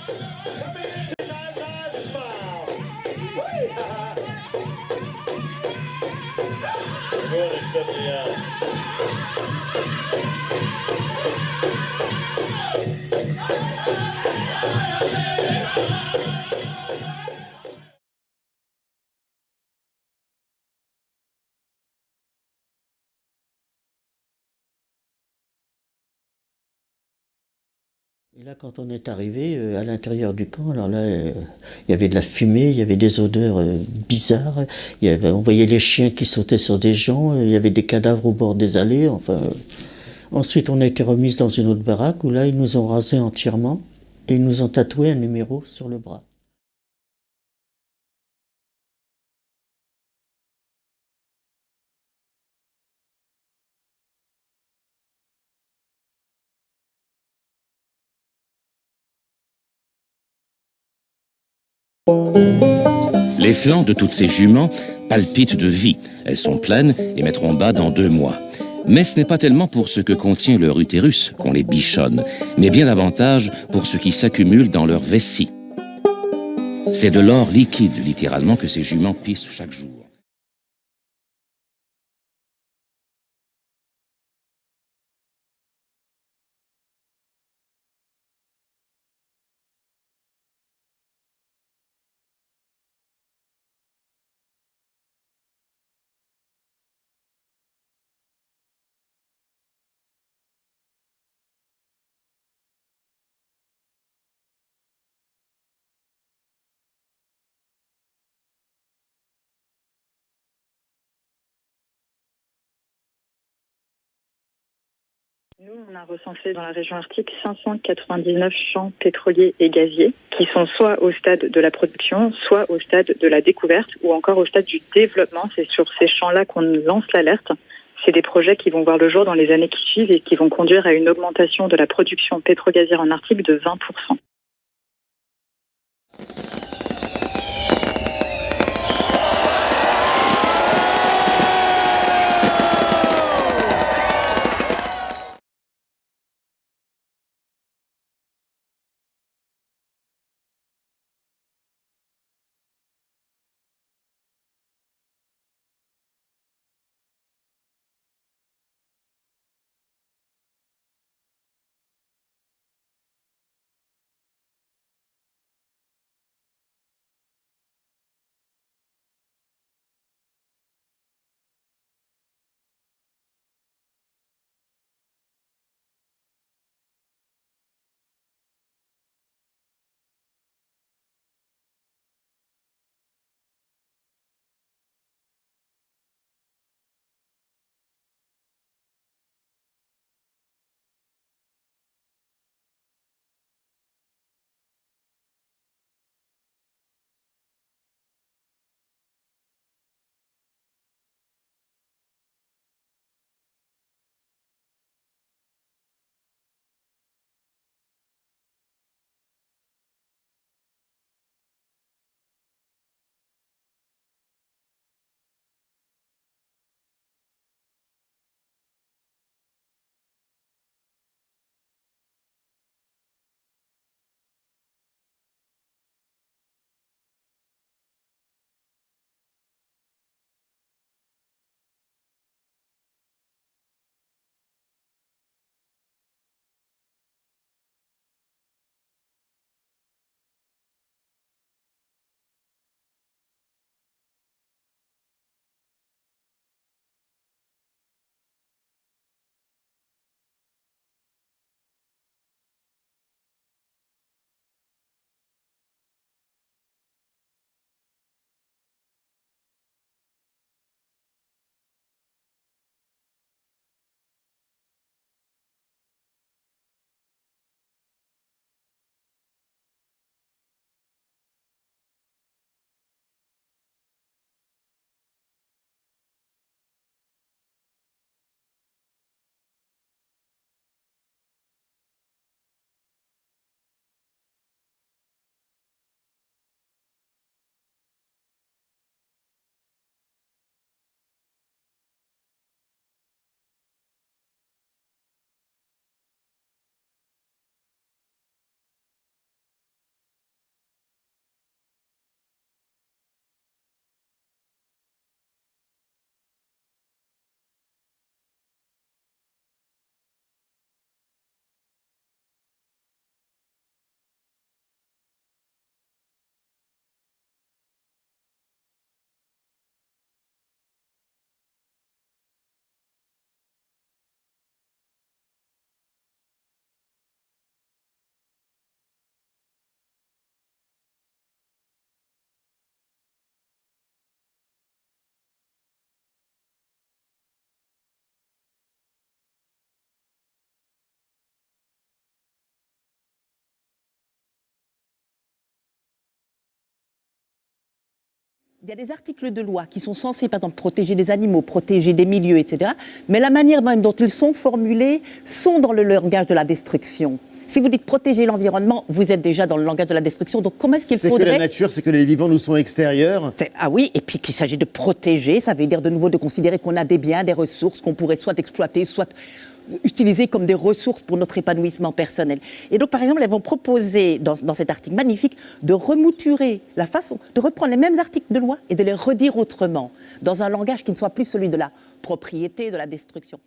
Good, except the Et là, quand on est arrivé à l'intérieur du camp, alors là, il y avait de la fumée, il y avait des odeurs bizarres, on voyait les chiens qui sautaient sur des gens, il y avait des cadavres au bord des allées, enfin. Ensuite, on a été remis dans une autre baraque où là, ils nous ont rasés entièrement et ils nous ont tatoué un numéro sur le bras. Les flancs de toutes ces juments palpitent de vie. Elles sont pleines et mettront bas dans 2 mois. Mais ce n'est pas tellement pour ce que contient leur utérus qu'on les bichonne, mais bien davantage pour ce qui s'accumule dans leur vessie. C'est de l'or liquide, littéralement, que ces juments pissent chaque jour. Nous, on a recensé dans la région arctique 599 champs pétroliers et gaziers qui sont soit au stade de la production, soit au stade de la découverte ou encore au stade du développement. C'est sur ces champs-là qu'on lance l'alerte. C'est des projets qui vont voir le jour dans les années qui suivent et qui vont conduire à une augmentation de la production pétro-gazière en Arctique de 20%. Il y a des articles de loi qui sont censés, par exemple, protéger les animaux, protéger des milieux, etc. Mais la manière même dont ils sont formulés sont dans le langage de la destruction. Si vous dites protéger l'environnement, vous êtes déjà dans le langage de la destruction. Donc comment est-ce qu'il faudrait... C'est que la nature, c'est que les vivants nous sont extérieurs. Ah oui, et puis qu'il s'agit de protéger, ça veut dire de nouveau de considérer qu'on a des biens, des ressources qu'on pourrait soit exploiter, soit utiliser comme des ressources pour notre épanouissement personnel. Et donc, par exemple, elles vont proposer, dans cet article magnifique, de remouturer la façon, de reprendre les mêmes articles de loi et de les redire autrement, dans un langage qui ne soit plus celui de la propriété, de la destruction.